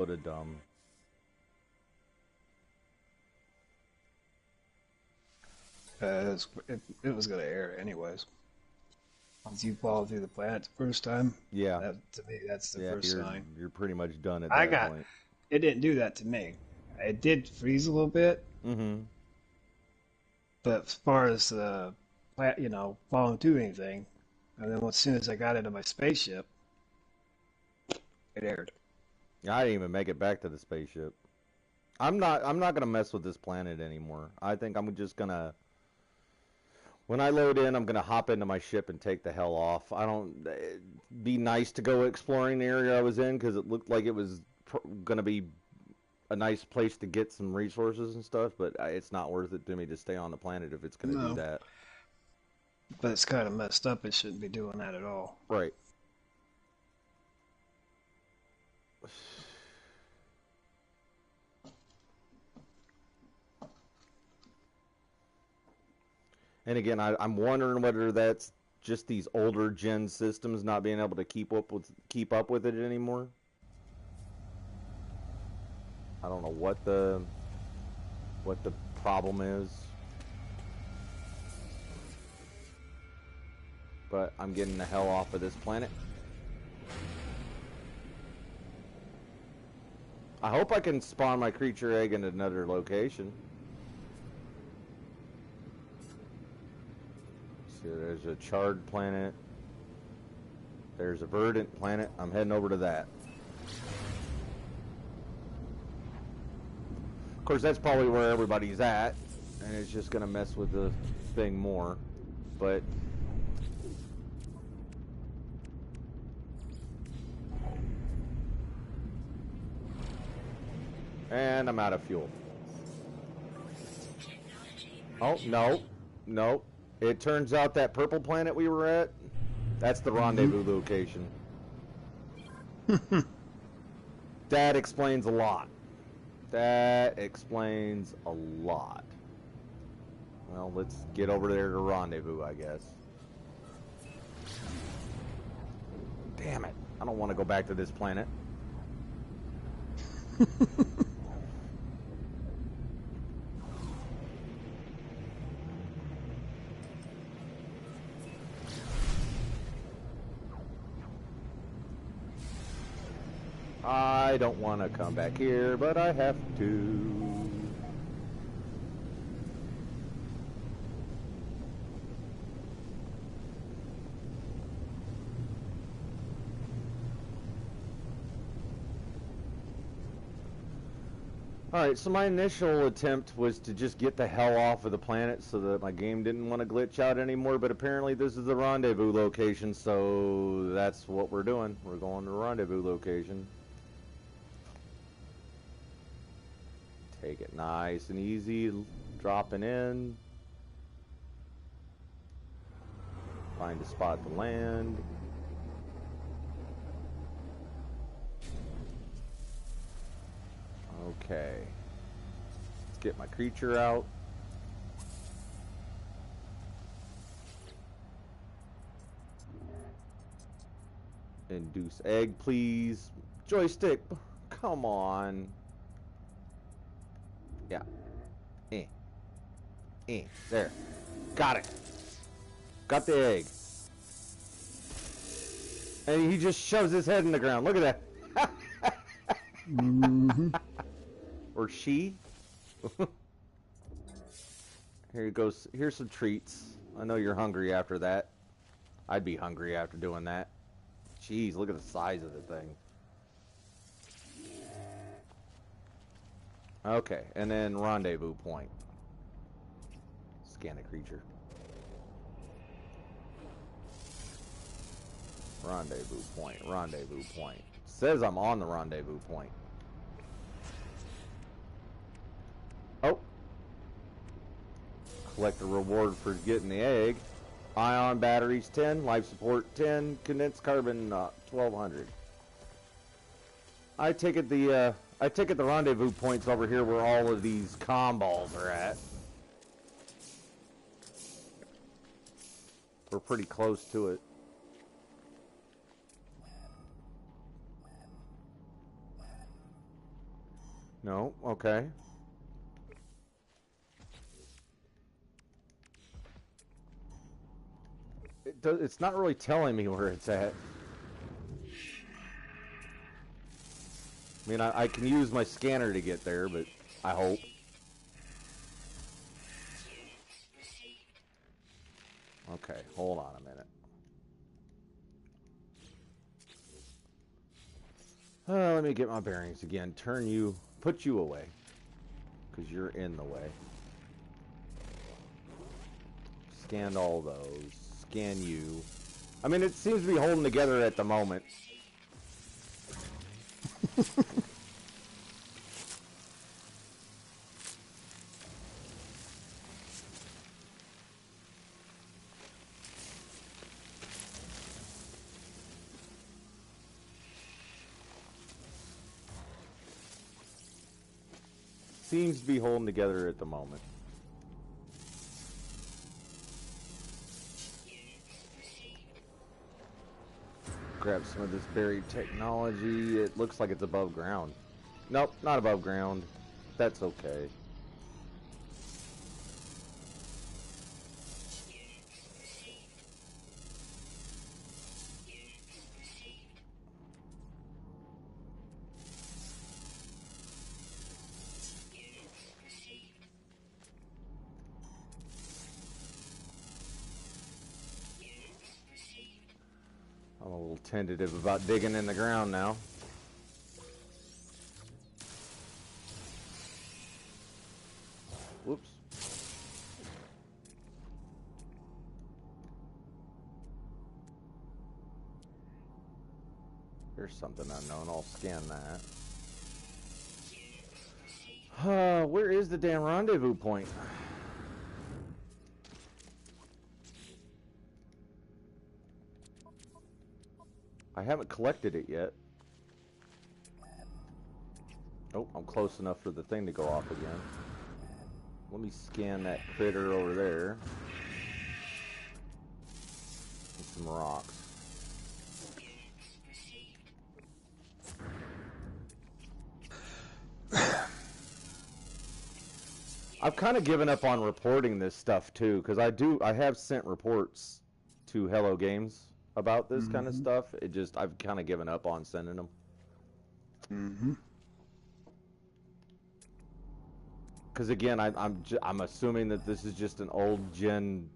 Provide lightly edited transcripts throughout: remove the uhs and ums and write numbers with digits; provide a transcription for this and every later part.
What a dumb. It was going to air anyways. Once you fall through the planet the first time, Yeah. to me, that's the Yeah, first sign. you're pretty much done at I that got point. it didn't do that to me. It did freeze a little bit, Mm-hmm. but as far as falling through anything, and then as soon as I got into my spaceship, it aired. I didn't even make it back to the spaceship. I'm not gonna mess with this planet anymore. I think I'm just gonna when I load in, I'm gonna hop into my ship and take the hell off. I don't it'd be nice to go exploring the area I was in because it looked like it was gonna be a nice place to get some resources and stuff, but it's not worth it to me to stay on the planet if it's gonna do No, that. but it's kind of messed up. It shouldn't be doing that at all. Right. And again, I'm wondering whether that's just these older gen systems not being able to keep up with it anymore. I don't know what the problem is, but I'm getting the hell off of this planet. I hope I can spawn my creature egg in another location. See, there's a charred planet. There's a verdant planet. I'm heading over to that. Of course, that's probably where everybody's at, and it's just going to mess with the thing more. But and I'm out of fuel. Oh, no. No. It turns out that purple planet we were at, that's the Hmm. rendezvous location. That explains a lot. That explains a lot. Well, let's get over there to rendezvous, I guess. Damn it. I don't want to go back to this planet. I don't want to come back here, but I have to. Alright, so my initial attempt was to just get the hell off of the planet so that my game didn't want to glitch out anymore, but apparently this is the rendezvous location, so that's what we're doing. We're going to the rendezvous location. Take it nice and easy, dropping in. Find a spot to land. Okay. Let's get my creature out. Induce egg, please. Joystick, come on. Yeah. Eh. Eh. There. Got it. Got the egg. And he just shoves his head in the ground. Look at that. Hmm. Or she. Here he goes. Here's some treats. I know you're hungry after that. I'd be hungry after doing that. Jeez, look at the size of the thing. Okay, and then rendezvous point. Scan a creature. Rendezvous point, rendezvous point. Says I'm on the rendezvous point. Oh. Collect a reward for getting the egg. Ion batteries 10, life support 10, condensed carbon 1200. I take it the rendezvous points over here where all of these comm balls are at. We're pretty close to it. No? Okay. It's not really telling me where it's at. I mean, I can use my scanner to get there, but I hope. Okay, hold on a minute. Let me get my bearings again. Put you away. Because you're in the way. Scanned all those. Scan you. I mean, it seems to be holding together at the moment. Seems to be holding together at the moment. Grab some of this buried technology. It looks like it's above ground. Nope, not above ground. That's okay. I'm a little tentative about digging in the ground now. Whoops. Here's something unknown. I'll scan that. Where is the damn rendezvous point? I haven't collected it yet. Oh, I'm close enough for the thing to go off again. Let me scan that critter over there. And some rocks. I've kind of given up on reporting this stuff too, because I have sent reports to Hello Games about this kind of stuff. I've kind of given up on sending them. Because again, I'm assuming that this is just an old gen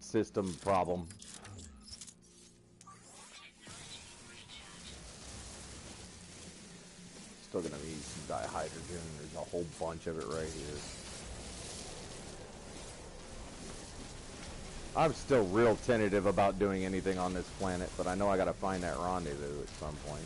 system problem. Still gonna need some dihydrogen. There's a whole bunch of it right here. I'm still real tentative about doing anything on this planet, but I know I gotta find that rendezvous at some point.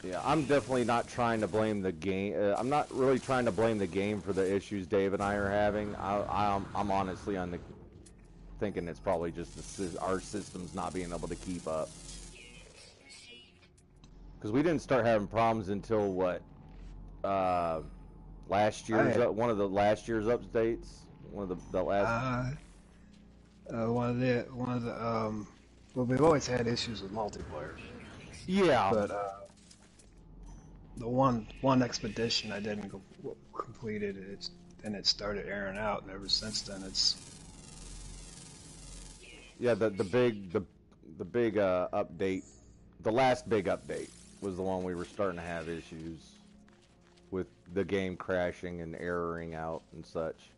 Yeah, I'm definitely not trying to blame the game. I'm not really trying to blame the game for the issues Dave and I are having. I'm honestly thinking it's probably just our systems not being able to keep up. Because we didn't start having problems until what? Last year's one of the last year's updates. One of the last. One of the well, we've always had issues with multiplayer. Yeah. But the one expedition I didn't completed it, and it started airing out, and ever since then it's. Yeah, the big update, the last big update was the one we were starting to have issues with the game crashing and erroring out and such.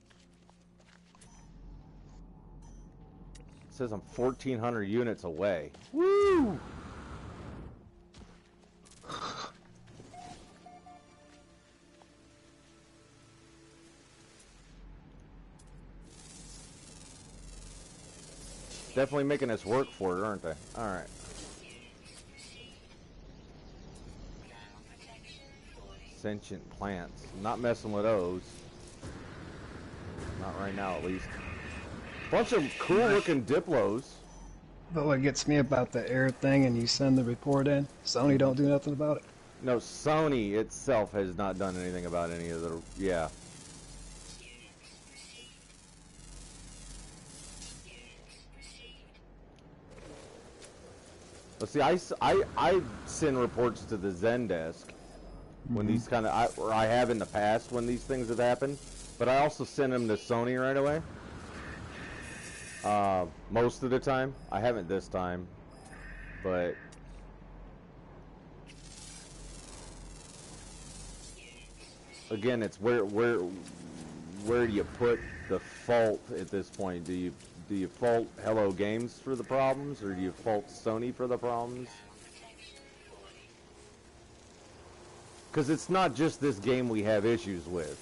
It says I'm 1,400 units away. Woo! Definitely making us work for it, aren't they? Alright. Sentient plants. I'm not messing with those. Not right now, at least. Bunch of cool looking Diplos. But what gets me about the error thing, and you send the report in, Sony Hmm. don't do nothing about it. No, Sony itself has not done anything about any of the. Yeah. Well, see, I send reports to the Zendesk when Hmm. these kind of, or I have in the past when these things have happened, but I also send them to Sony right away. Most of the time, I haven't this time, but again, it's where do you put the fault at this point? Do you fault Hello Games for the problems, or do you fault Sony for the problems? Because it's not just this game we have issues with,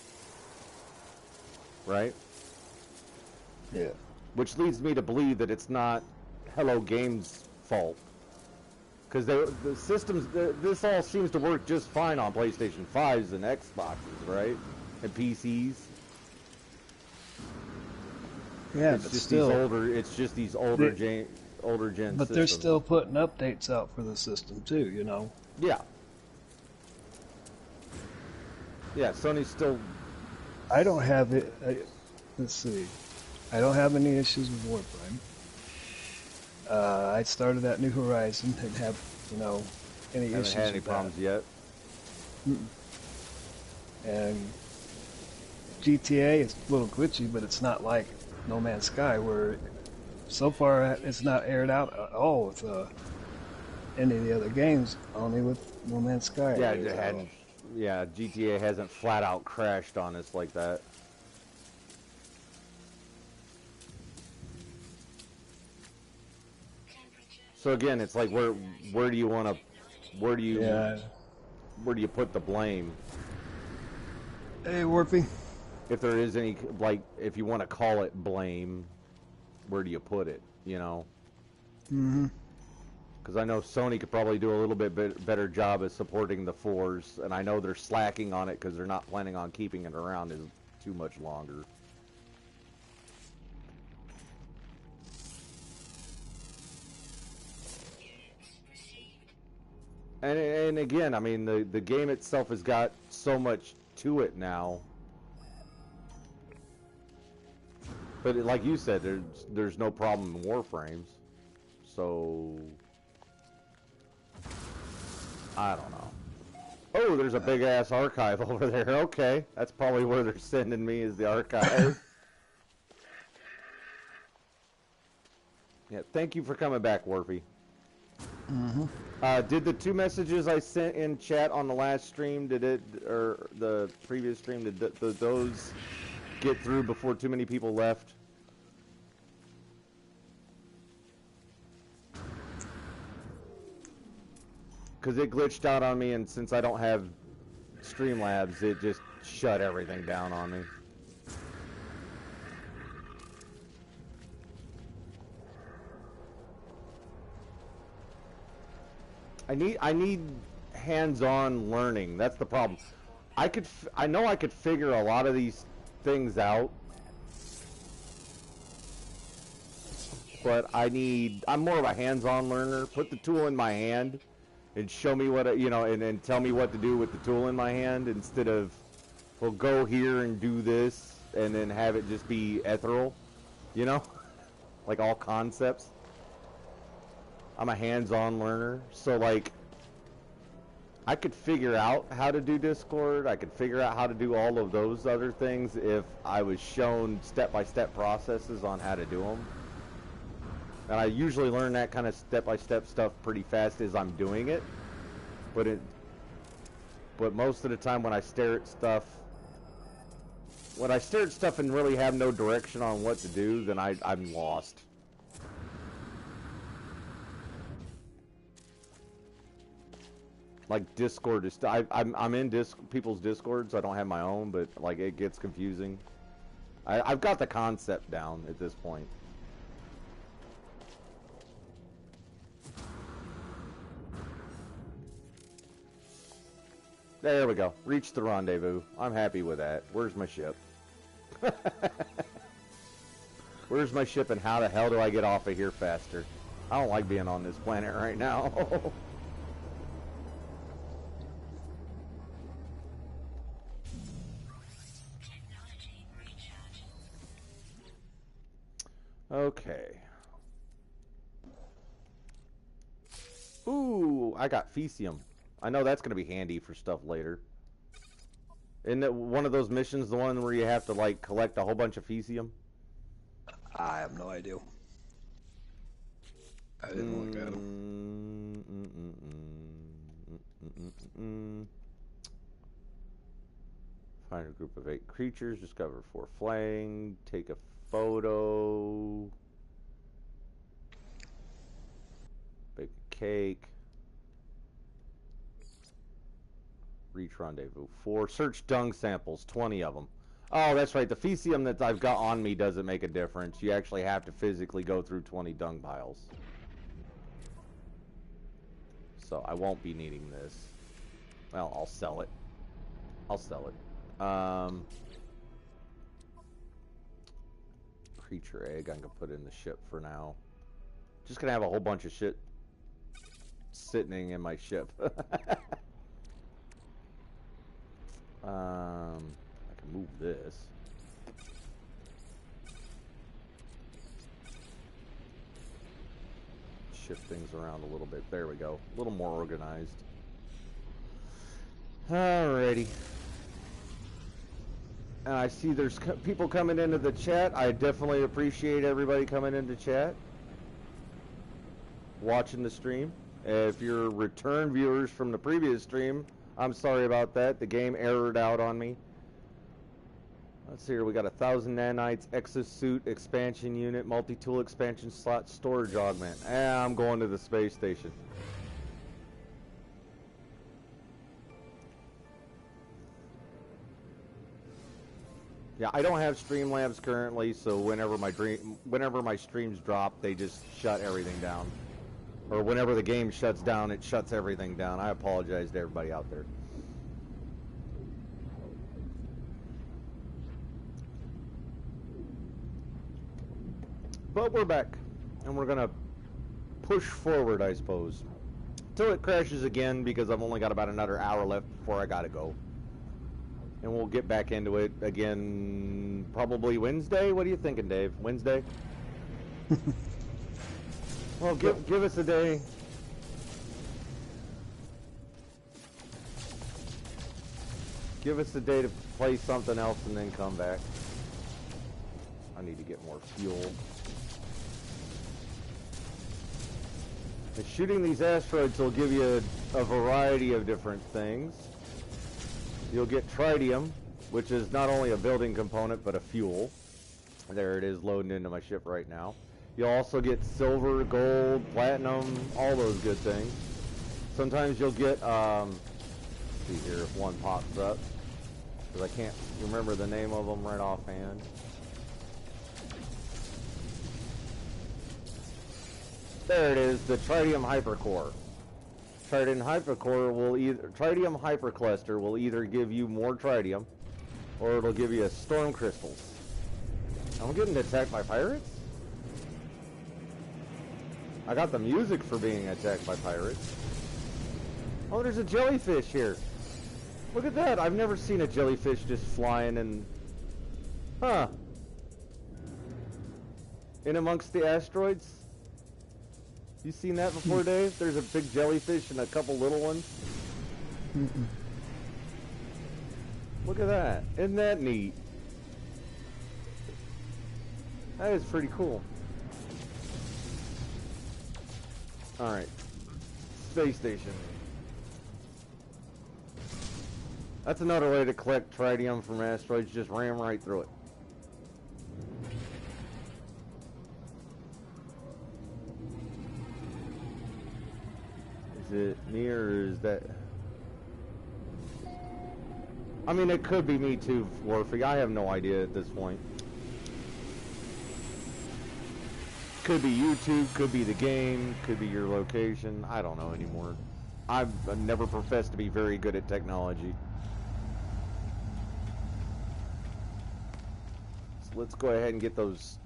right? Yeah. Which leads me to believe that it's not Hello Games' fault. Because the systems, this all seems to work just fine on PlayStation 5s and Xboxes, right? And PCs. Yeah, It's but just still, these they, older gen but they're systems. still putting updates out for the system too. You know. Yeah, yeah. Sony's still. I don't have it. Let's see. I don't have any issues with Warframe. I started that New Horizon and have, you know, any Haven't had issues any with that. problems yet. Mm-mm. And GTA is a little glitchy, but it's not like No Man's Sky, where so far it's not aired out at all with any of the other games. Only with No Man's Sky it Yeah, airs it out. hadn't. Yeah, GTA hasn't flat out crashed on us like that. So again, it's like where do you want to where do you Yeah. where do you put the blame Hey, Warpy. if there is any, like, if you want to call it blame, where do you put it? You know, Mm-hmm. because I know Sony could probably do a little bit better job at supporting the fours, and I know they're slacking on it because they're not planning on keeping it around as too much longer. And again, I mean the game itself has got so much to it now. But like you said, there's no problem in Warframes, so I don't know. Oh, there's a big ass archive over there. Okay, that's probably where they're sending me is the archive. Yeah, thank you for coming back, Warpy. Mm-hmm. Did the two messages I sent in chat on the last stream, did it, or the previous stream, did those get through before too many people left? Because it glitched out on me, and since I don't have Streamlabs, it just shut everything down on me. I need hands-on learning. That's the problem. I know I could figure a lot of these things out, but I'm more of a hands-on learner. Put the tool in my hand and show me what, and tell me what to do with the tool in my hand instead of, well, go here and do this and then have it just be ethereal, you know? Like all concepts. I'm a hands-on learner, so like I could figure out how to do Discord. I could figure out how to do all of those other things if I was shown step-by-step processes on how to do them. And I usually learn that kind of step-by-step stuff pretty fast as I'm doing it. But most of the time when I stare at stuff, and really have no direction on what to do, then I'm lost. Like Discord is, I'm in people's Discords. I don't have my own, but like it gets confusing. I've got the concept down at this point. There we go. Reached the rendezvous. I'm happy with that. Where's my ship? Where's my ship and how the hell do I get off of here faster? I don't like being on this planet right now. Okay. Ooh, I got Fecium. I know that's going to be handy for stuff later. Isn't it one of those missions, the one where you have to, like, collect a whole bunch of Fecium? I have no idea. I didn't look at them. Find a group of 8 creatures, discover 4 flaying, take a photo, bake a cake, reach rendezvous 4, search dung samples, 20 of them. Oh, that's right, the Fecium that I've got on me doesn't make a difference. You actually have to physically go through 20 dung piles. So I won't be needing this. Well, I'll sell it. I'll sell it. Creature egg I'm gonna put in the ship for now. Just gonna have a whole bunch of shit sitting in my ship. I can move this. Shift things around a little bit. There we go. A little more organized. Alrighty. And I see there's people coming into the chat. I definitely appreciate everybody coming into chat, watching the stream. If you're return viewers from the previous stream, I'm sorry about that. The game errored out on me. Let's see here. We got 1,000 nanites, exosuit expansion unit, multi-tool expansion slot, storage augment. I'm going to the space station. Yeah, I don't have Streamlabs currently, so whenever my streams drop, they just shut everything down. Or whenever the game shuts down, it shuts everything down. I apologize to everybody out there. But we're back, and we're gonna push forward, I suppose, till it crashes again, because I've only got about another hour left before I gotta go. And we'll get back into it again probably Wednesday. What are you thinking, Dave? Wednesday? Well, give us a day. Give us a day to play something else and then come back. I need to get more fuel. And shooting these asteroids will give you a variety of different things. You'll get tritium, which is not only a building component, but a fuel. There it is, loading into my ship right now. You'll also get silver, gold, platinum, all those good things. Sometimes you'll get, let's see here if one pops up, because I can't remember the name of them right offhand. There it is, the tritium hypercore. Tritium hypercluster will either give you more tritium, or it'll give you storm crystals. I'm getting attacked by pirates? I got the music for being attacked by pirates. Oh, there's a jellyfish here. Look at that. I've never seen a jellyfish just flying and... Huh. In amongst the asteroids? You seen that before, Dave? There's a big jellyfish and a couple little ones. Look at that. Isn't that neat? That is pretty cool. Alright. Space station. That's another way to collect tritium from asteroids. Just ram right through it. Is it me or is that... I mean, it could be me too, Warfy. I have no idea at this point. Could be YouTube, could be the game, could be your location. I don't know anymore. I've never professed to be very good at technology. So let's go ahead and get those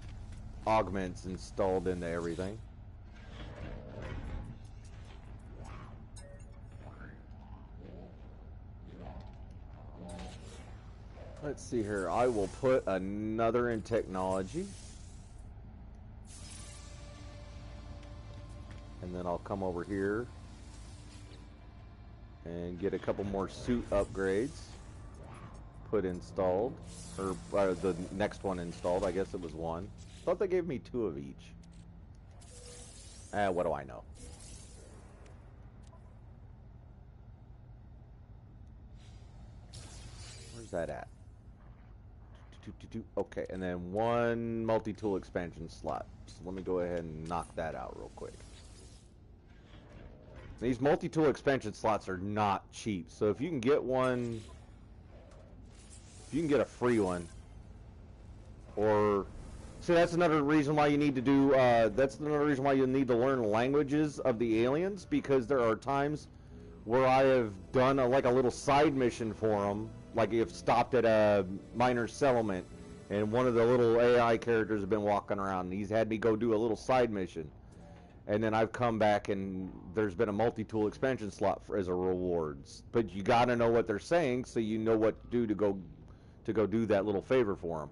augments installed into everything. Let's see here. I will put another in technology. And then I'll come over here and get a couple more suit upgrades put installed. Or the next one installed. I guess it was one. Thought they gave me 2 of each. What do I know? Where's that at? Okay, and then 1 multi-tool expansion slot. So let me go ahead and knock that out real quick. These multi-tool expansion slots are not cheap, so if you can get one, if you can get a free one, or see, that's another reason why you need to do. That's another reason why you need to learn languages of the aliens, because there are times where I have done like a little side mission for them. Like if stopped at a minor settlement, and one of the little AI characters have been walking around, and he's had me go do a little side mission, and then I've come back and there's been a multi-tool expansion slot as a rewards. But you got to know what they're saying so you know what to do to go do that little favor for them.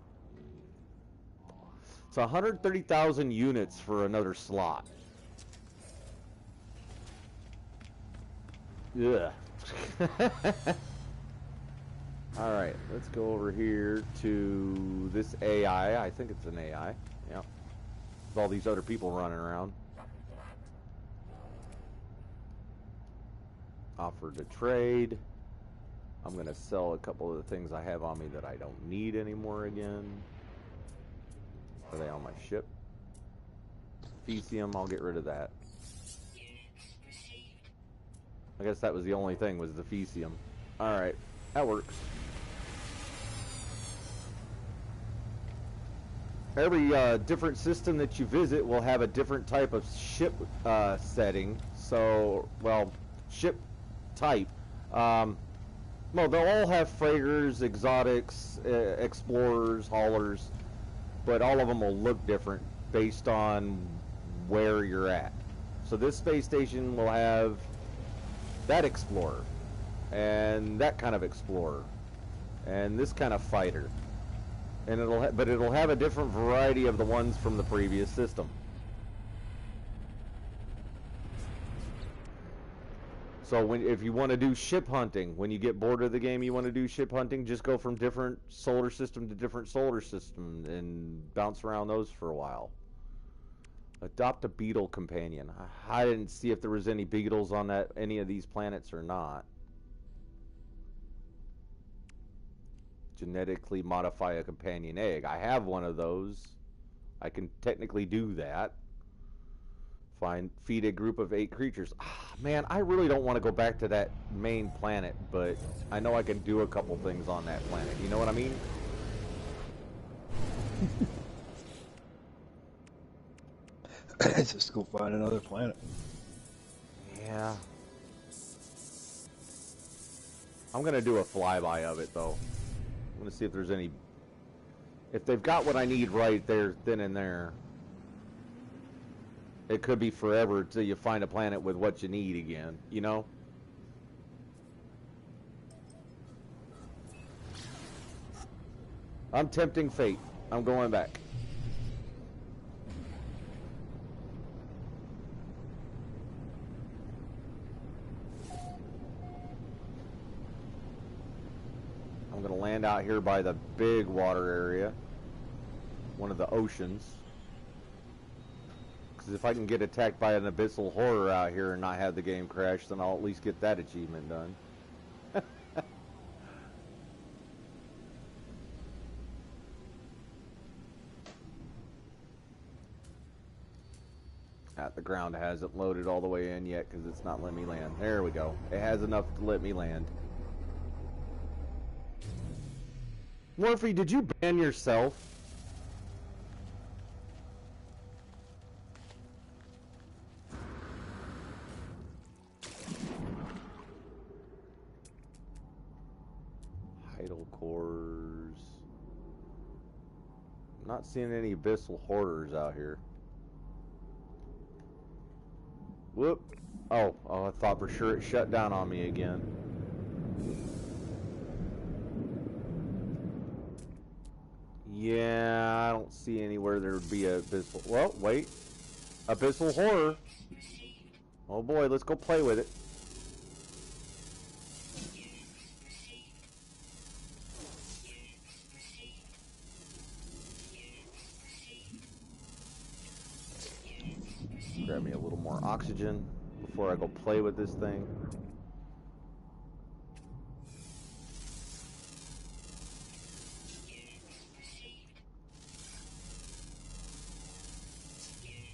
It's 130,000 units for another slot. Yeah. Alright, let's go over here to this AI. I think it's an AI. Yeah. With all these other people running around. Offer to trade. I'm going to sell a couple of the things I have on me that I don't need anymore again. Are they on my ship? Fecium, I'll get rid of that. I guess that was the only thing, was the Fecium. Alright, that works. Every different system that you visit will have a different type of ship setting. So, well, ship type. Well, they'll all have freighters, exotics, explorers, haulers, but all of them will look different based on where you're at. So this space station will have that explorer, and that kind of explorer, and this kind of fighter, and it'll have a different variety of the ones from the previous system. So if you want to do ship hunting, when you get bored of the game, you want to do ship hunting, just go from different solar system to different solar system and bounce around those for a while. Adopt a beetle companion. I didn't see if there was any beetles on any of these planets or not. Genetically modify a companion egg. I have one of those. I can technically do that. Feed a group of 8 creatures. Man, I really don't want to go back to that main planet, but I know I can do a couple things on that planet. You know what I mean? Just go find another planet. Yeah. I'm going to do a flyby of it, though. I'm going to see if there's any... If they've got what I need right there, then and there. It could be forever until you find a planet with what you need again, you know? I'm tempting fate. I'm going back. I'm going to land out here by the big water area. One of the oceans. Because if I can get attacked by an abyssal horror out here and not have the game crash, then I'll at least get that achievement done. The ground hasn't loaded all the way in yet because it's not letting me land. There we go. It has enough to let me land. Morphe, did you ban yourself? Idle cores. Not seeing any abyssal horrors out here. Whoop. Oh, I thought for sure it shut down on me again. Yeah, I don't see anywhere there would be a abyssal. Well, wait. Abyssal horror. Oh boy, let's go play with it. Grab me a little more oxygen before I go play with this thing.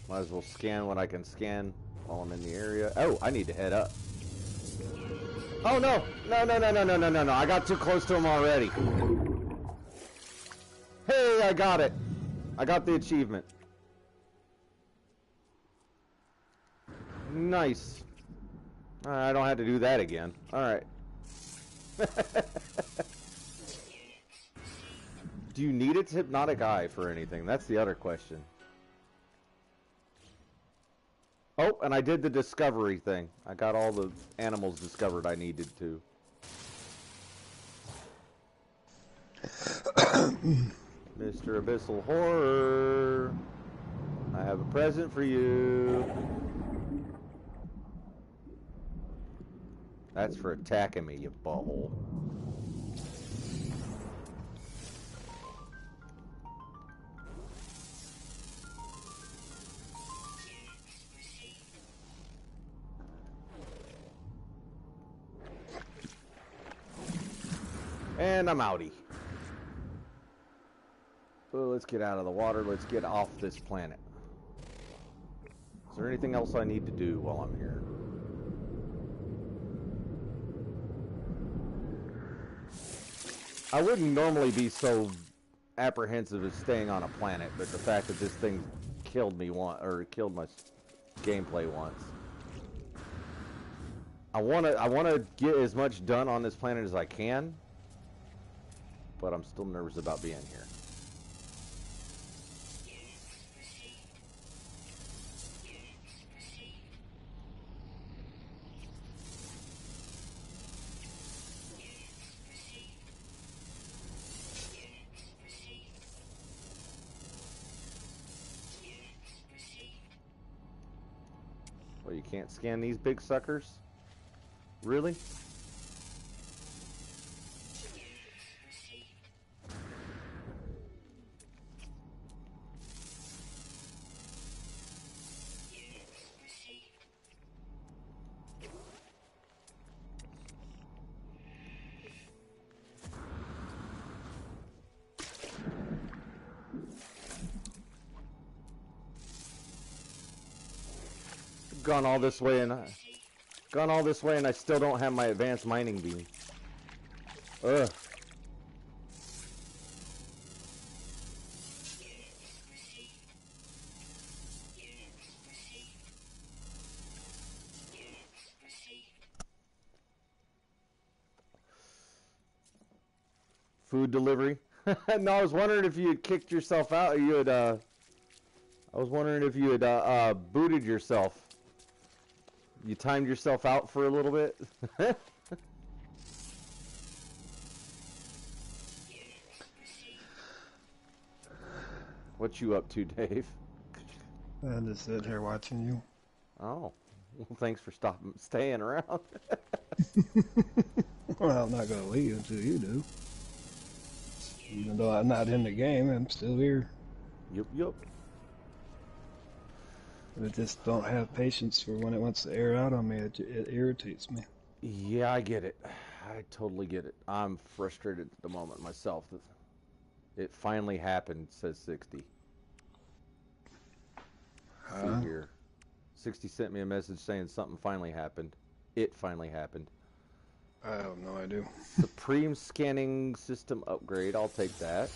Might as well scan what I can scan while I'm in the area. Oh, I need to head up. Oh no! No. I got too close to him already. Hey, I got it. I got the achievement. Nice. I don't have to do that again. Alright. Do you need its hypnotic eye for anything? That's the other question. Oh, and I did the discovery thing. I got all the animals discovered I needed to. Mr. Abyssal Horror, I have a present for you. That's for attacking me, you butthole. And I'm outie. So let's get out of the water. Let's get off this planet. Is there anything else I need to do while I'm here? I wouldn't normally be so apprehensive of staying on a planet, but the fact that this thing killed me once, or killed my gameplay once. I wanna get as much done on this planet as I can, but I'm still nervous about being here. Well, you can't scan these big suckers? Really? Gone all this way and I still don't have my advanced mining beam. Ugh. Food delivery. No, I was wondering if you had kicked yourself out. You had I was wondering if you had booted yourself. You timed yourself out for a little bit? What you up to, Dave? I'm just sitting here watching you. Oh, well, thanks for staying around. Well, I'm not going to leave until you do. Even though I'm not in the game, I'm still here. Yup. I just don't have patience for when it wants to air out on me. It irritates me. Yeah, I get it. I totally get it. I'm frustrated at the moment myself. It finally happened, says 60. See here. 60 sent me a message saying something finally happened. It finally happened. I have no idea. Supreme scanning system upgrade. I'll take that.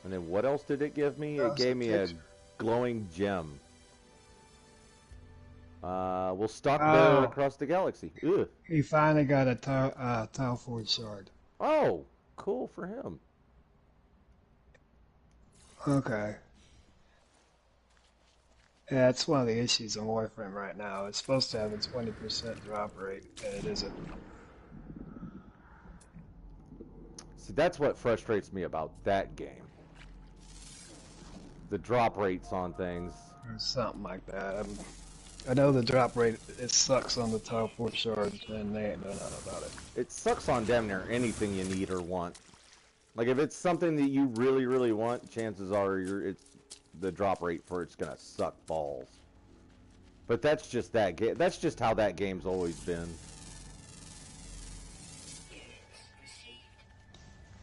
And then what else did it give me? It gave me a glowing gem. We'll stalk across the galaxy. Ugh. He finally got a Tau Ford shard. Oh, cool for him. Okay. Yeah, that's one of the issues on Warframe right now. It's supposed to have a 20% drop rate, and it isn't. See, that's what frustrates me about that game. The drop rates on things. Or something like that. I know the drop rate, it sucks on the top 4 shards, and they ain't doing nothing about it. It sucks on damn near anything you need or want. Like, if it's something that you really, really want, chances are the drop rate for it's gonna suck balls. But that's just that game. That's just how that game's always been.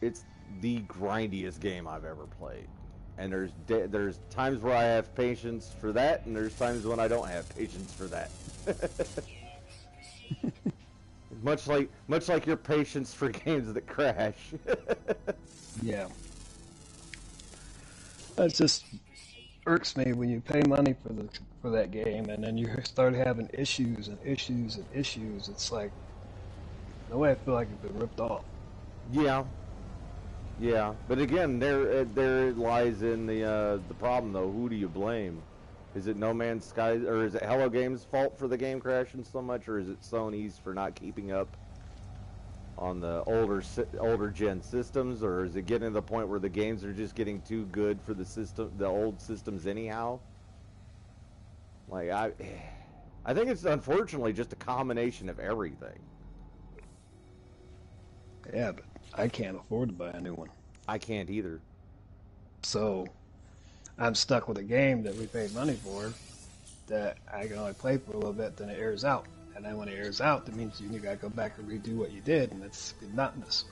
It's the grindiest game I've ever played. And there's times where I have patience for that, and there's times when I don't have patience for that. much like your patience for games that crash. Yeah. That just irks me when you pay money for that game, and then you start having issues and issues and issues. It's like, no way I feel like I've been ripped off. Yeah. Yeah, but again, there lies in the problem though. Who do you blame? Is it No Man's Sky, or is it Hello Games' fault for the game crashing so much, or is it Sony's for not keeping up on the older gen systems, or is it getting to the point where the games are just getting too good for the old systems anyhow? Like I think it's unfortunately just a combination of everything. Yeah, but I can't afford to buy a new one. I can't either. So I'm stuck with a game that we paid money for that I can only play for a little bit, then it airs out. And then when it airs out, that means you gotta go back and redo what you did, and it's monotonous.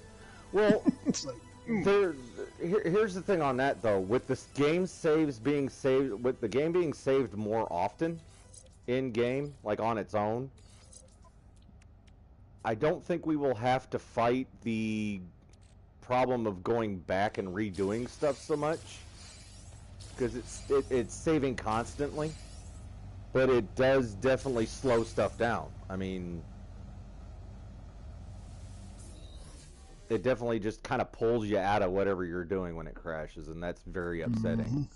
Well, it's like, here's the thing on that though. With the game saves being saved, with the game being saved more often in game, like on its own, I don't think we will have to fight the problem of going back and redoing stuff so much, because it's saving constantly, but it does definitely slow stuff down. I mean, it definitely just kind of pulls you out of whatever you're doing when it crashes, and that's very upsetting.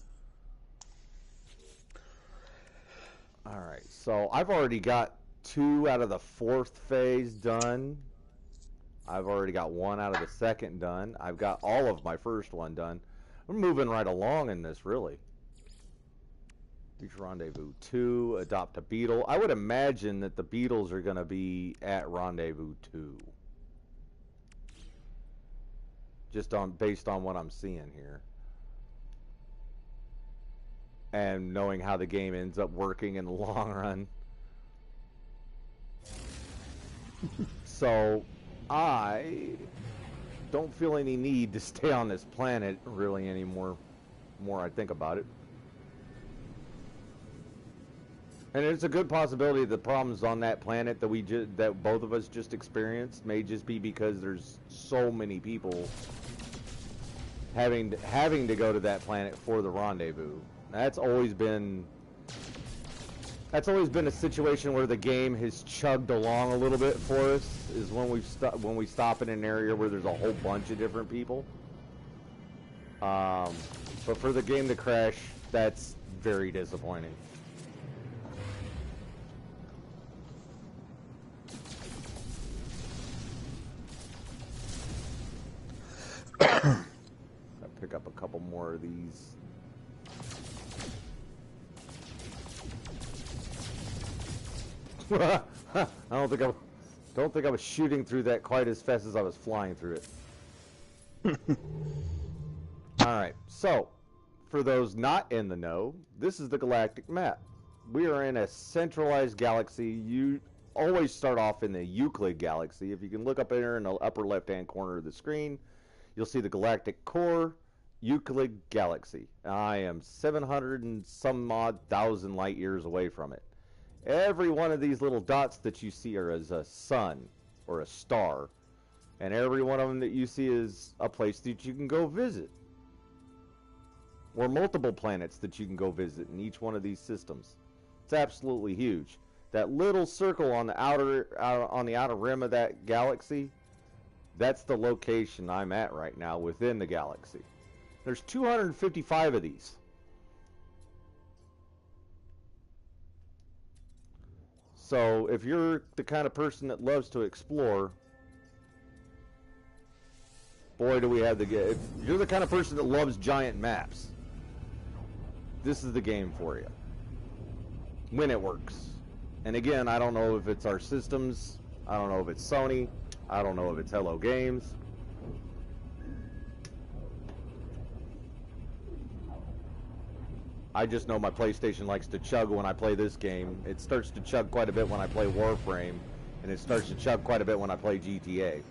All right, so I've already got 2 out of the 4th phase done. I've already got 1 out of the 2nd done. I've got all of my first one done. We're moving right along in this, really. Reach Rendezvous 2, adopt a beetle. I would imagine that the beetles are going to be at Rendezvous 2. Just based on what I'm seeing here. And knowing how the game ends up working in the long run. So I don't feel any need to stay on this planet really anymore. More I think about it, and it's a good possibility the problems on that planet that both of us just experienced may just be because there's so many people having to go to that planet for the rendezvous. That's always been a situation where the game has chugged along a little bit for us, is when we stop in an area where there's a whole bunch of different people. But for the game to crash, that's very disappointing. I'll pick up a couple more of these. I don't think I was shooting through that quite as fast as I was flying through it. Alright, so for those not in the know, this is the galactic map. We are in a centralized galaxy. You always start off in the Euclid galaxy. If you can look up there in the upper left hand corner of the screen, you'll see the galactic core, Euclid galaxy. I am 700 and some odd thousand light years away from it. Every one of these little dots that you see are as a sun or a star, and every one of them that you see is a place that you can go visit, or multiple planets that you can go visit in each one of these systems. It's absolutely huge. That little circle on the outer rim of that galaxy, That's the location I'm at right now within the galaxy. There's 255 of these. So if you're the kind of person that loves to explore, boy, do we have the game. If you're the kind of person that loves giant maps, this is the game for you. When it works. And again, I don't know if it's our systems. I don't know if it's Sony. I don't know if it's Hello Games. I just know my PlayStation likes to chug when I play this game. It starts to chug quite a bit when I play Warframe, and it starts to chug quite a bit when I play GTA.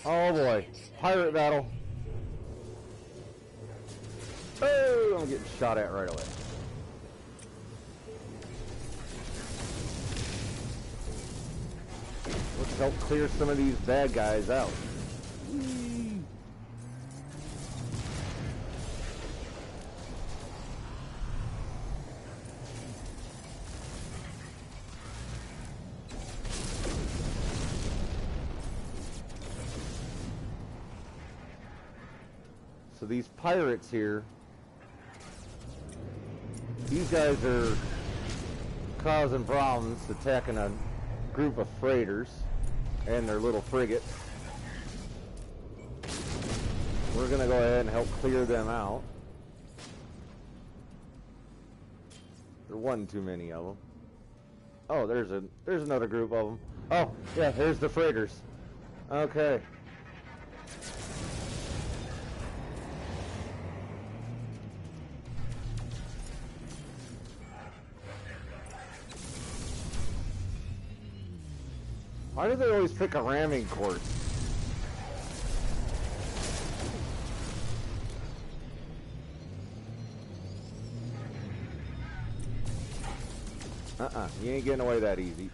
Oh boy, pirate battle. Oh, I'm getting shot at right away. Let's help clear some of these bad guys out. So these pirates here, these guys are causing problems, attacking a group of freighters and their little frigates. We're gonna go ahead and help clear them out. There wasn't too many of them. Oh, there's another group of them. Oh, yeah, there's the freighters. Okay. Why do they always pick a ramming course? You ain't getting away that easy.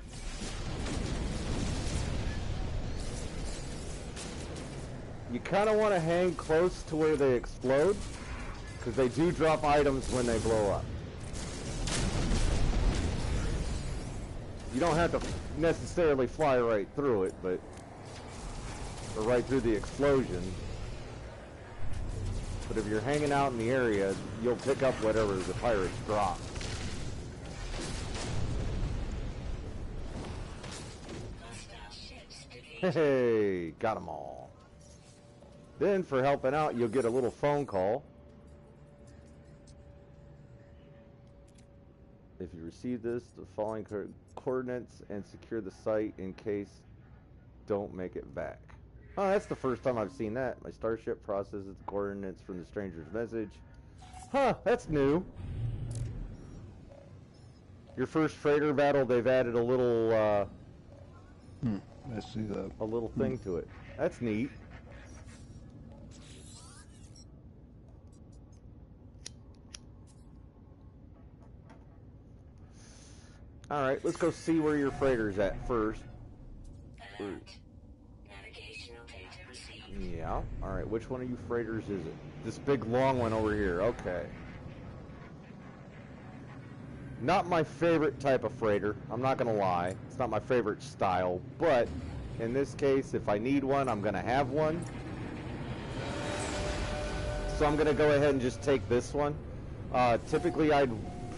You kind of want to hang close to where they explode, because they do drop items when they blow up. You don't have to necessarily fly right through it, but or right through the explosion. But if you're hanging out in the area, you'll pick up whatever the pirates drop. Hey, got them all. Then for helping out, you'll get a little phone call. If you receive this, the following coordinates and secure the site in case don't make it back. Oh, that's the first time I've seen that. My starship processes the coordinates from the stranger's message. Huh, that's new. Your first freighter battle, they've added a little, I see that. a little thing to it. That's neat. Alright, let's go see where your freighter's at first. Yeah, alright, which one of you freighters is it? This big long one over here, okay. Not my favorite type of freighter, I'm not gonna lie. It's not my favorite style, but in this case, if I need one, I'm gonna have one. So I'm gonna go ahead and just take this one. Typically I'd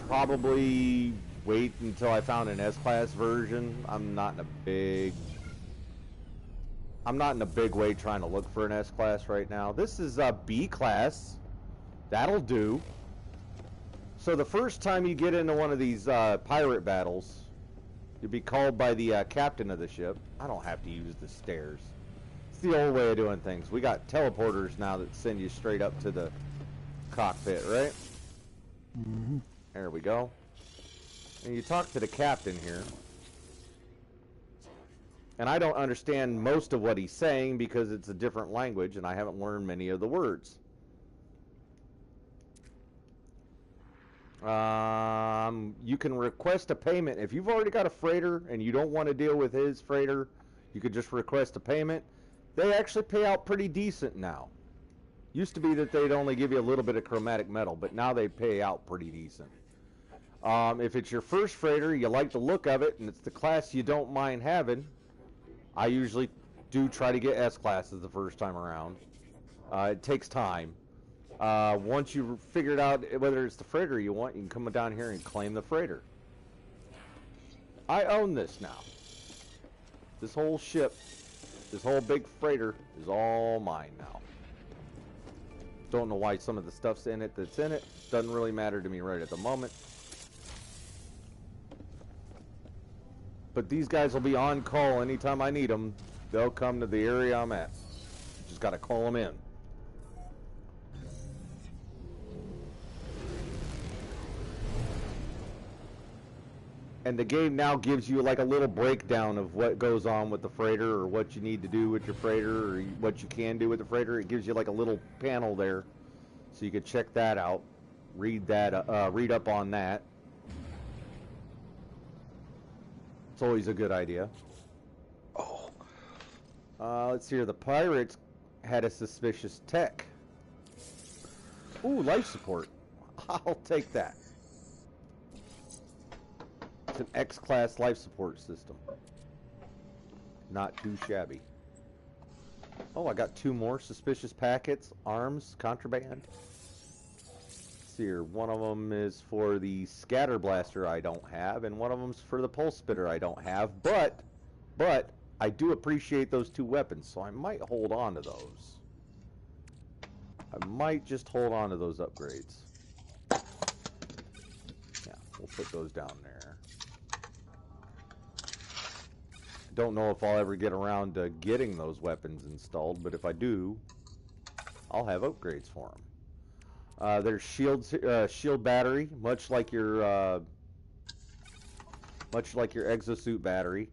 probably wait until I found an S-Class version. I'm not in a big way trying to look for an S-Class right now. This is a B-Class. That'll do. So the first time you get into one of these pirate battles, you'll be called by the captain of the ship. I don't have to use the stairs. It's the old way of doing things. We got teleporters now that send you straight up to the cockpit, right? Mm-hmm. There we go. And you talk to the captain here. And I don't understand most of what he's saying because it's a different language and I haven't learned many of the words. You can request a payment. If you've already got a freighter and you don't want to deal with his freighter, you could just request a payment. They actually pay out pretty decent now. Used to be that they'd only give you a little bit of chromatic metal, but now they pay out pretty decent. If it's your first freighter, you like the look of it, and it's the class you don't mind having, I usually do try to get S classes the first time around. It takes time. Once you've figured out whether it's the freighter you want, you can come down here and claim the freighter. I own this now. This whole ship, this whole big freighter is all mine now. Don't know why some of the stuff's in it that's in it. Doesn't really matter to me right at the moment. But these guys will be on call anytime I need them. They'll come to the area I'm at. Just got to call them in. And the game now gives you like a little breakdown of what goes on with the freighter, or what you need to do with your freighter, or what you can do with the freighter. It gives you like a little panel there, so you can check that out, read that, read up on that. It's always a good idea. Oh. Let's see here. The pirates had a suspicious tech. Ooh, life support. I'll take that. It's an X-class life support system. Not too shabby. Oh, I got 2 more suspicious packets. Arms, contraband. Let's see here. One of them is for the scatter blaster I don't have, and one of them's for the pulse spitter I don't have. But I do appreciate those 2 weapons, so I might hold on to those. I might just hold on to those upgrades. Yeah, we'll put those down there. Don't know if I'll ever get around to getting those weapons installed, but if I do, I'll have upgrades for them. There's shield battery, much like your exosuit battery,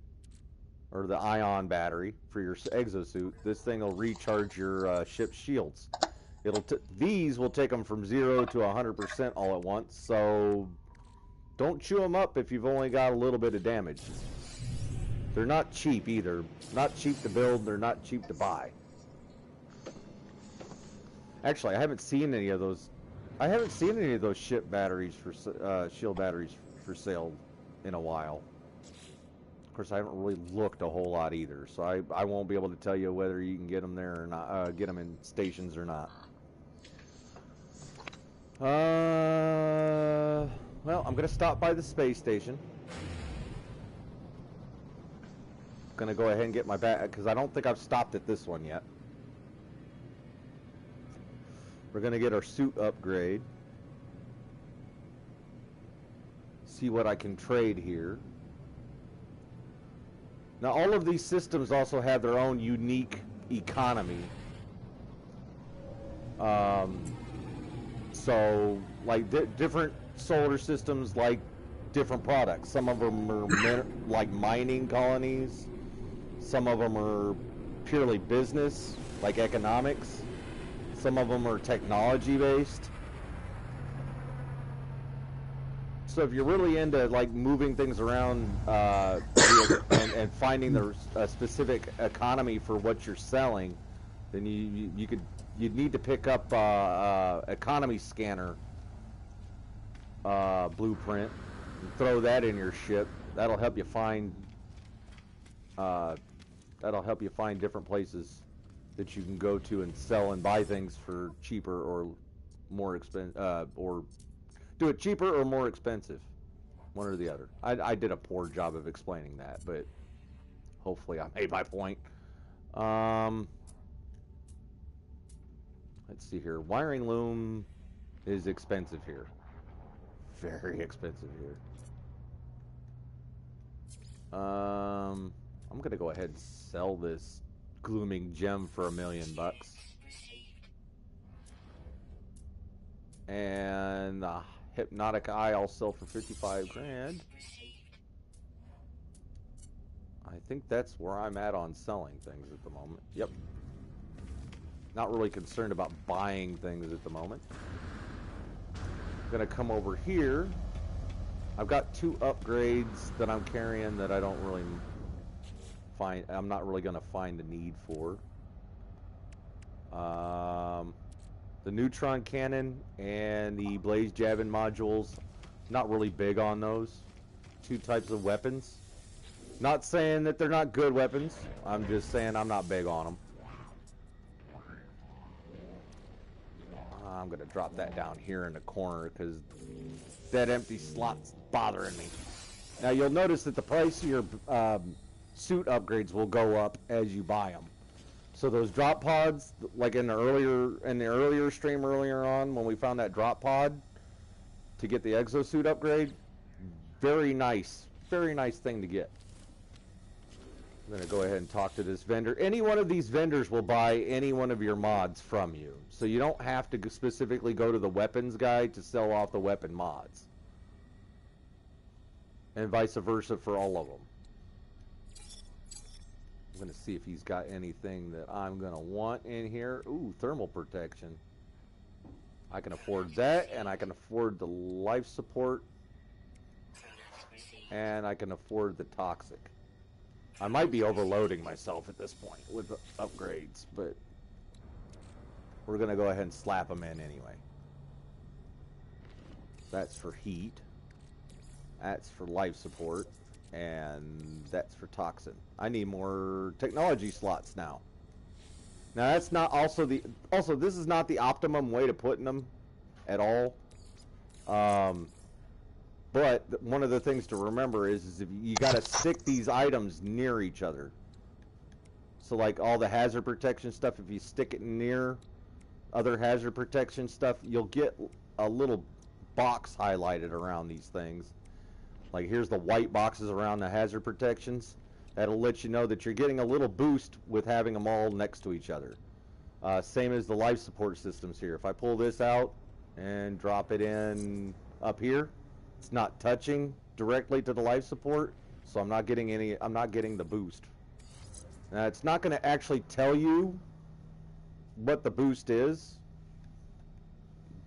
or the ion battery for your exosuit. This thing will recharge your ship's shields. These will take them from 0 to 100% all at once. So don't chew them up if you've only got a little bit of damage. They're not cheap either. Not cheap to build, they're not cheap to buy. Actually, I haven't seen any of those. I haven't seen any of those ship batteries for shield batteries for sale in a while. Of course, I haven't really looked a whole lot either, so I won't be able to tell you whether you can get them there or not. Get them in stations or not. Well, I'm gonna stop by the space station. Gonna go ahead and get my bag, because I don't think I've stopped at this one yet. We're gonna get our suit upgrade. See what I can trade here. Now all of these systems also have their own unique economy. So like different solar systems like different products. Some of them are like mining colonies. Some of them are purely business, like economics. Some of them are technology based. So if you're really into like moving things around and finding the specific economy for what you're selling, then you'd need to pick up economy scanner blueprint and throw that in your ship. That'll help you find different places that you can go to and sell and buy things for cheaper or more expensive, or do it cheaper or more expensive, one or the other. I did a poor job of explaining that, but hopefully I made my point. Let's see here. Wiring loom is expensive here. Very expensive here. I'm gonna go ahead and sell this glooming gem for $1 million. And the hypnotic eye I'll sell for 55 grand. I think that's where I'm at on selling things at the moment. Yep. Not really concerned about buying things at the moment. Gonna come over here. I've got 2 upgrades that I'm carrying that I don't really find. I'm not really gonna find the need for. The neutron cannon and the blaze javelin modules. Not really big on those 2 types of weapons. Not saying that they're not good weapons. I'm just saying I'm not big on them. I'm going to drop that down here in the corner because that empty slot's bothering me. Now you'll notice that the price of your suit upgrades will go up as you buy them. So those drop pods, like in the earlier stream earlier on when we found that drop pod to get the exosuit upgrade, very nice thing to get. I'm going to go ahead and talk to this vendor. Any one of these vendors will buy any one of your mods from you. So you don't have to specifically go to the weapons guy to sell off the weapon mods. And vice versa for all of them. I'm going to see if he's got anything that I'm going to want in here. Ooh, thermal protection. I can afford that, and I can afford the life support. And I can afford the toxic. I might be overloading myself at this point with the upgrades, but we're going to go ahead and slap them in anyway. That's for heat. That's for life support. And that's for toxin. I need more technology slots now. Now that's not also this is not the optimum way to put them at all. But one of the things to remember is if you got to stick these items near each other. So like all the hazard protection stuff, if you stick it near other hazard protection stuff, you'll get a little box highlighted around these things. Like here's the white boxes around the hazard protections. That'll let you know that you're getting a little boost with having them all next to each other. Same as the life support systems here. If I pull this out and drop it in up here, it's not touching directly to the life support, so I'm not getting the boost. Now it's not going to actually tell you what the boost is,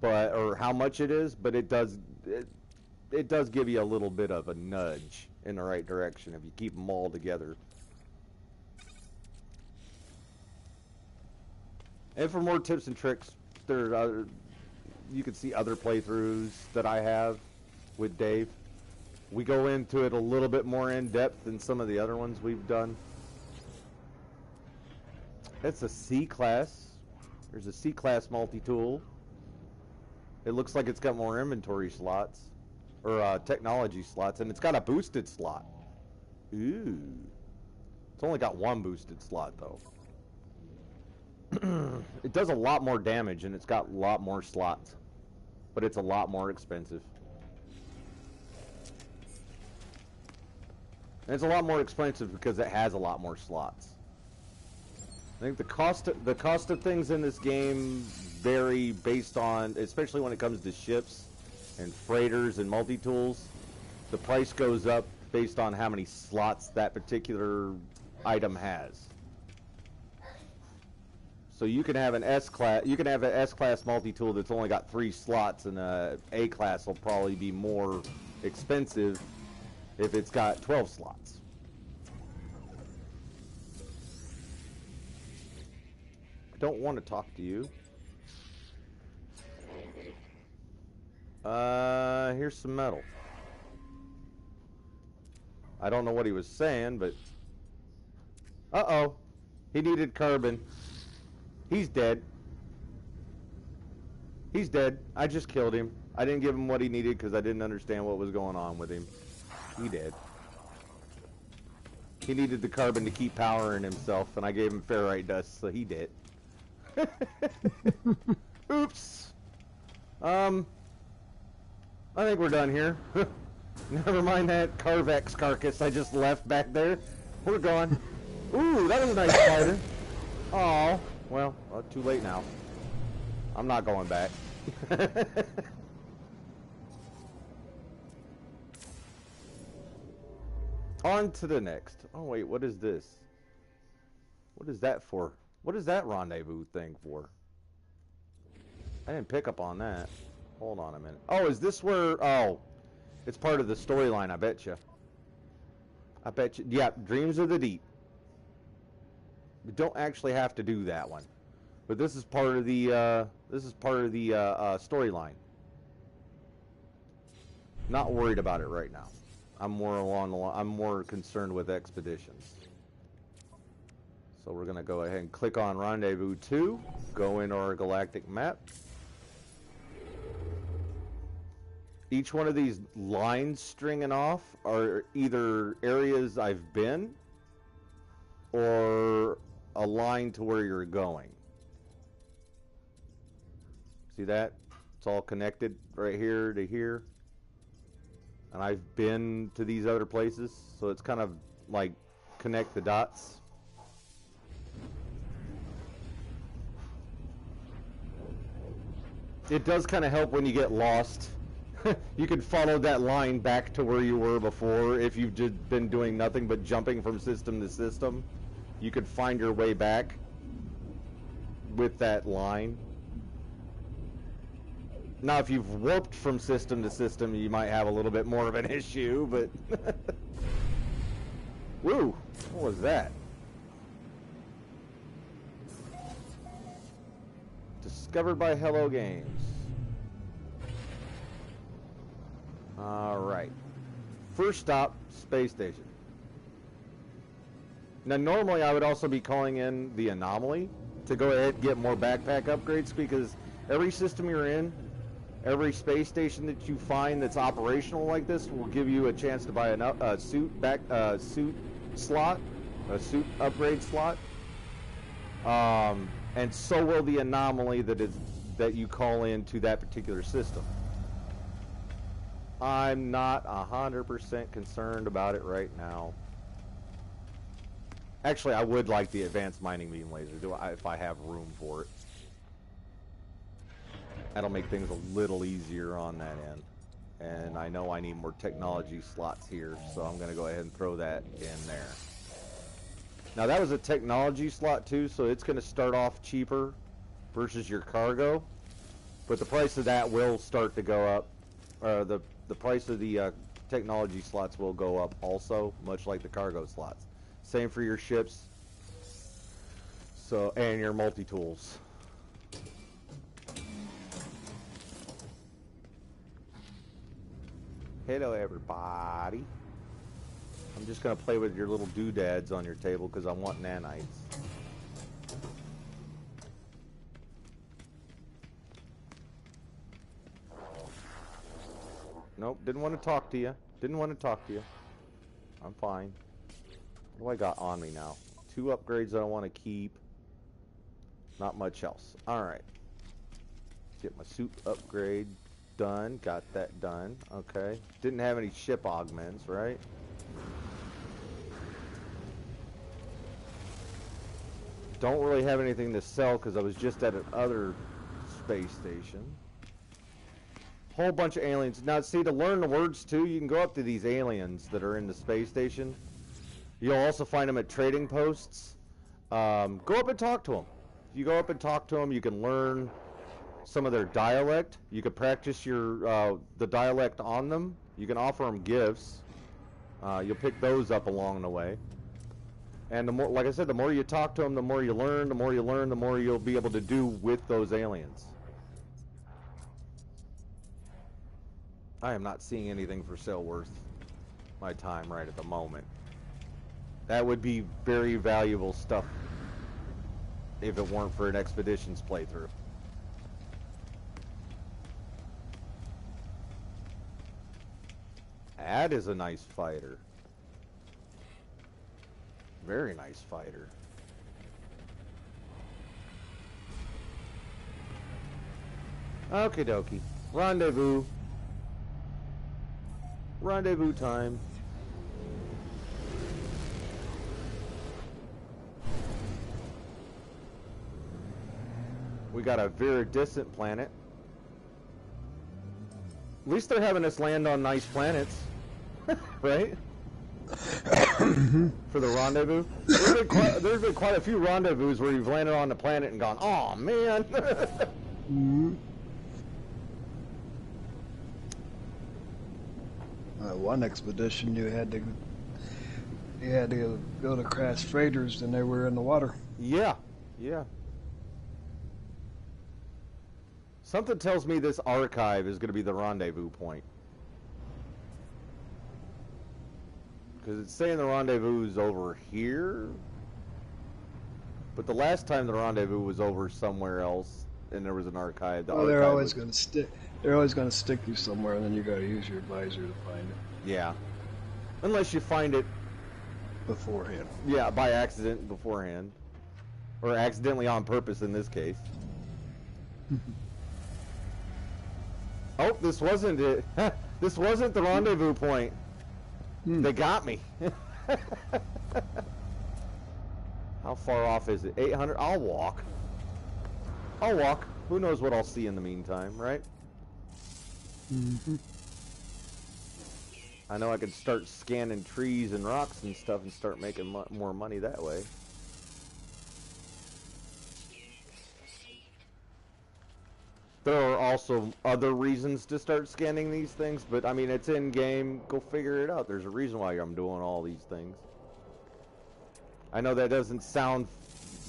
or how much it is, but it does give you a little bit of a nudge in the right direction if you keep them all together. And for more tips and tricks, you can see other playthroughs that I have with Dave. We go into it a little bit more in depth than some of the other ones we've done. It's a C-class. There's a C-class multi-tool. It looks like it's got more inventory slots, or technology slots, and it's got a boosted slot. Ooh. It's only got one boosted slot, though. It does a lot more damage, and it's got a lot more slots. But it's a lot more expensive. And it's a lot more expensive because it has a lot more slots. I think the cost of things in this game vary based on, especially when it comes to ships and freighters and multi-tools. The price goes up based on how many slots that particular item has. So you can have an S-class multi-tool that's only got 3 slots, and a A-class will probably be more expensive if it's got 12 slots. I don't want to talk to you. Here's some metal. I don't know what he was saying, but... Uh-oh. He needed carbon. He's dead. He's dead. I just killed him. I didn't give him what he needed because I didn't understand what was going on with him. He dead. He needed the carbon to keep powering himself, and I gave him ferrite dust, so he did. Oops. I think we're done here. Never mind that Carvex carcass I just left back there. We're gone. Ooh, that was a nice spider. Aw. Well, too late now. I'm not going back. On to the next. Oh, wait, what is this? What is that for? What is that rendezvous thing for? I didn't pick up on that. Hold on a minute. Oh, is this where... Oh, it's part of the storyline, I bet you. I bet you... Yeah, Dreams of the Deep. We don't actually have to do that one. But this is part of the, storyline. Not worried about it right now. I'm more along the I'm more concerned with expeditions. So we're going to go ahead and click on Rendezvous 2, go into our galactic map. Each one of these lines stringing off are either areas I've been or a line to where you're going. See that? It's all connected right here to here. And I've been to these other places, so it's kind of like connect the dots. It does kind of help when you get lost. You can follow that line back to where you were before. If you've just been doing nothing but jumping from system to system, you could find your way back with that line. Now, if you've warped from system to system, you might have a little bit more of an issue, but... Woo! What was that? Discovered by Hello Games. Alright. First stop, space station. Now, normally I would also be calling in the anomaly to go ahead and get more backpack upgrades, because every system you're in, every space station that you find that's operational like this will give you a chance to buy a suit slot, a suit upgrade slot. And so will the anomaly that you call into that particular system. I'm not 100% concerned about it right now. Actually, I would like the advanced mining beam laser, if I have room for it. That'll make things a little easier on that end. And I know I need more technology slots here, so I'm going to go ahead and throw that in there. Now, that was a technology slot too, so it's going to start off cheaper versus your cargo. But the price of that will start to go up. The price of the technology slots will go up also, much like the cargo slots. Same for your ships. So, and your multi-tools. Hello, everybody. I'm just going to play with your little doodads on your table because I want nanites. Nope, didn't want to talk to you. Didn't want to talk to you. I'm fine. What do I got on me now? 2 upgrades that I want to keep. Not much else. Alright. Get my suit upgrade done. Got that done. Okay. Didn't have any ship augments, right? Don't really have anything to sell because I was just at another space station. Whole bunch of aliens. Now, see, to learn the words too, you can go up to these aliens that are in the space station. You'll also find them at trading posts. Go up and talk to them. If you go up and talk to them, you can learn some of their dialect. You can practice your the dialect on them. You can offer them gifts. You'll pick those up along the way. And the more, like I said, the more you talk to them, the more you learn. The more you learn, the more you'll be able to do with those aliens. I am not seeing anything for sale worth my time right at the moment. That would be very valuable stuff if it weren't for an expeditions playthrough. That is a nice fighter. Very nice fighter. Okie dokie. Rendezvous. Rendezvous time. We got a very distant planet. At least they're having us land on nice planets. Right? For the rendezvous. There's been quite a few rendezvous where you've landed on the planet and gone, oh man. One expedition you had to go to crash freighters and they were in the water. Yeah, yeah. Something tells me this archive is going to be the rendezvous point. Because it's saying the rendezvous is over here. But the last time the rendezvous was over somewhere else, and there was an archive. The Oh, they're archive always was, going to stick. They're always going to stick you somewhere, and then you got to use your advisor to find it yeah. Unless you find it, beforehand. yeah, by accident beforehand. Or accidentally on purpose in this case. Oh, this wasn't it. This wasn't the rendezvous point. They got me. How far off is it? 800? I'll walk. I'll walk. Who knows what I'll see in the meantime, right? I know I could start scanning trees and rocks and stuff and start making more money that way. There are also other reasons to start scanning these things, but I mean, it's in game. Go figure it out. There's a reason why I'm doing all these things. I know that doesn't sound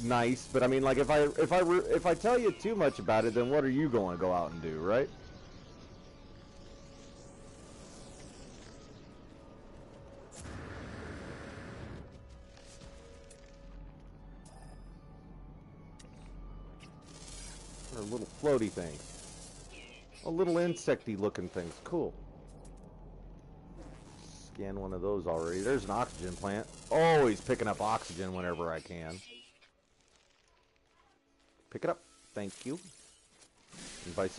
nice, but I mean, like if I tell you too much about it, then what are you going to go out and do, right? Or little floaty things. Oh, little insecty looking things. Cool. Scan one of those already. There's an oxygen plant. Always picking up oxygen whenever I can. Pick it up. Thank you. And by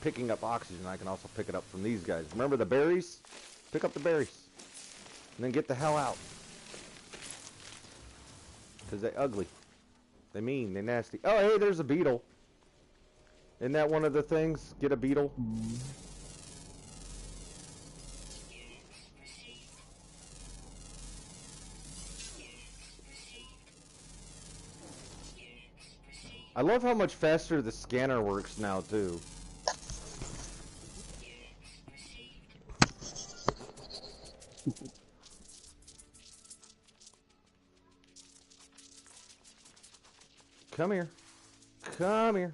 picking up oxygen, I can also pick it up from these guys. Remember the berries? Pick up the berries. And then get the hell out. Because they're ugly. They mean. They're nasty. Oh, hey, there's a beetle. Isn't that one of the things? Get a beetle? I love how much faster the scanner works now, too. Come here. Come here.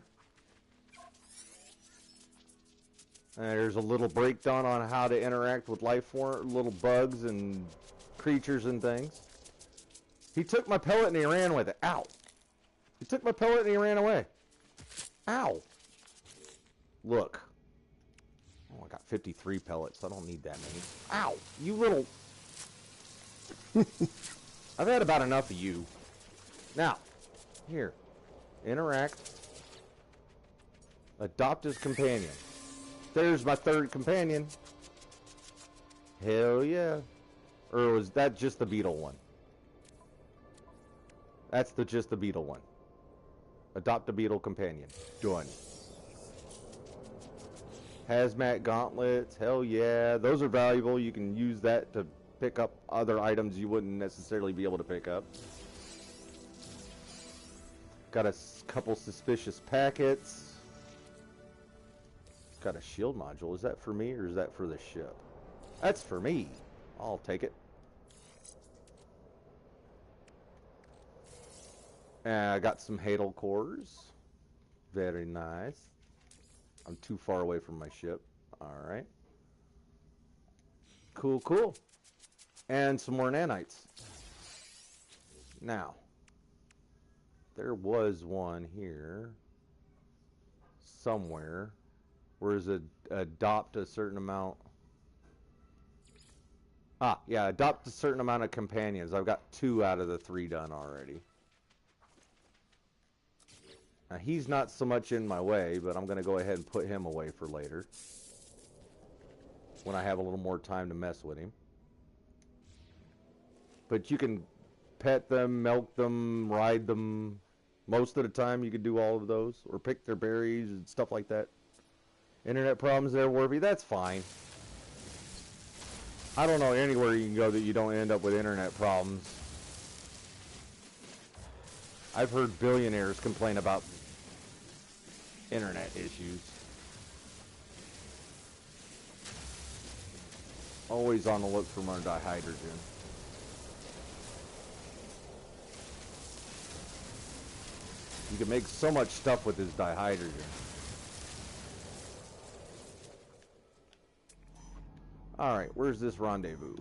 There's a little breakdown on how to interact with life form, little bugs and creatures and things. He took my pellet and he ran with it. Ow. He took my pellet and he ran away. Ow. Look. Oh, I got 53 pellets. I don't need that many. Ow. You little... I've had about enough of you. Now. Here. Interact. Adopt as companion. There's my third companion. Hell yeah. Or was that just the beetle one? That's just the beetle one. Adopt a beetle companion. Done. Hazmat gauntlets. Hell yeah. Those are valuable. You can use that to pick up other items you wouldn't necessarily be able to pick up. Got a couple suspicious packets. Got a shield module. Is that for me or is that for the ship? That's for me. I'll take it. I got some Hadal cores. Very nice. I'm too far away from my ship. Alright. Cool, cool. And some more nanites. Now, there was one here somewhere. Where is it? Adopt a certain amount. Ah, yeah, adopt a certain amount of companions. I've got 2 out of the 3 done already. Now, he's not so much in my way, but I'm going to go ahead and put him away for later. When I have a little more time to mess with him. But you can pet them, milk them, ride them. Most of the time you can do all of those. Or pick their berries and stuff like that. Internet problems there, Warby? That's fine. I don't know anywhere you can go that you don't end up with internet problems. I've heard billionaires complain about internet issues. Always on the look for more dihydrogen. You can make so much stuff with this dihydrogen. Alright, where's this rendezvous?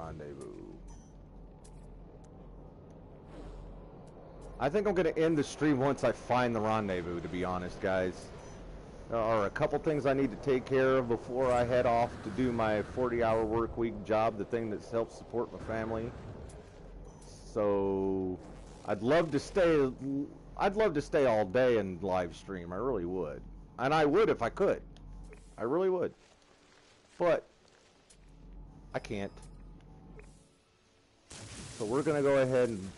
rendezvous. I think I'm going to end the stream once I find the rendezvous, to be honest, guys. There are a couple things I need to take care of before I head off to do my 40-hour work week job, the thing that helps support my family. So I'd love to stay all day and live stream. I really would. And I would if I could. I really would. But I can't. So we're going to go ahead and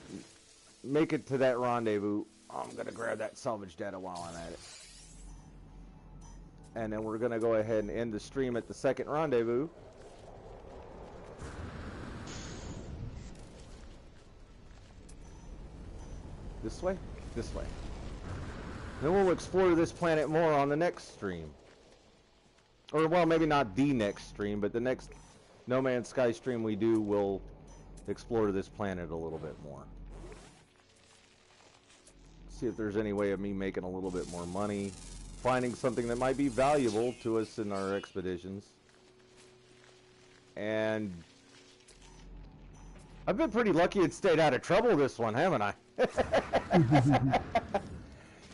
make it to that rendezvous. I'm going to grab that salvage data while I'm at it. And then we're going to go ahead and end the stream at the second rendezvous. This way? This way. Then we'll explore this planet more on the next stream. Or, well, maybe not the next stream, but the next No Man's Sky stream we do, we'll explore this planet a little bit more. See if there's any way of me making a little bit more money, finding something that might be valuable to us in our expeditions. And I've been pretty lucky and stayed out of trouble this one, haven't I?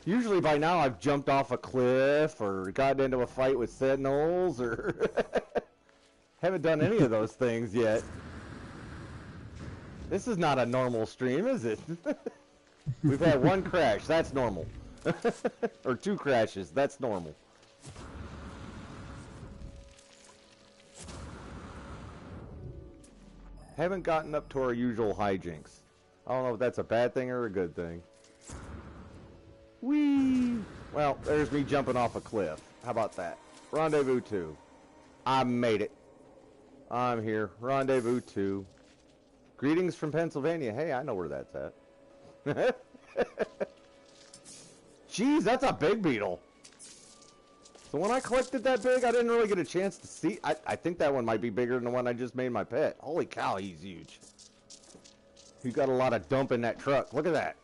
Usually by now I've jumped off a cliff or gotten into a fight with sentinels or haven't done any of those things yet. This is not a normal stream, is it? We've had one crash, that's normal. Or 2 crashes, that's normal. Haven't gotten up to our usual hijinks. I don't know if that's a bad thing or a good thing. Whee! Well, there's me jumping off a cliff. How about that? Rendezvous 2. I made it. I'm here. Rendezvous 2. Greetings from Pennsylvania. Hey, I know where that's at. Jeez, that's a big beetle. So when I collected that big, I didn't really get a chance to see. I think that one might be bigger than the one I just made my pet. Holy cow, he's huge. He got a lot of dump in that truck. Look at that.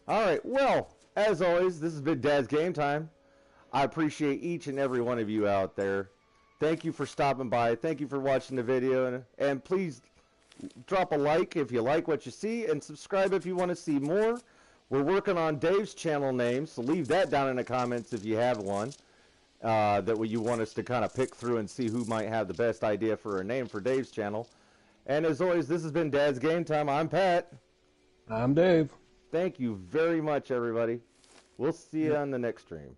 Alright, well, as always, this has been Dad's Game Time. I appreciate each and every one of you out there. Thank you for stopping by. Thank you for watching the video. And please drop a like if you like what you see, and subscribe if you want to see more. We're working on Dave's channel name, so leave that down in the comments if you have one. That you want us to kind of pick through and see who might have the best idea for a name for Dave's channel. And as always, this has been Dad's Game Time. I'm Pat. I'm Dave. Thank you very much, everybody. We'll see you on the next stream.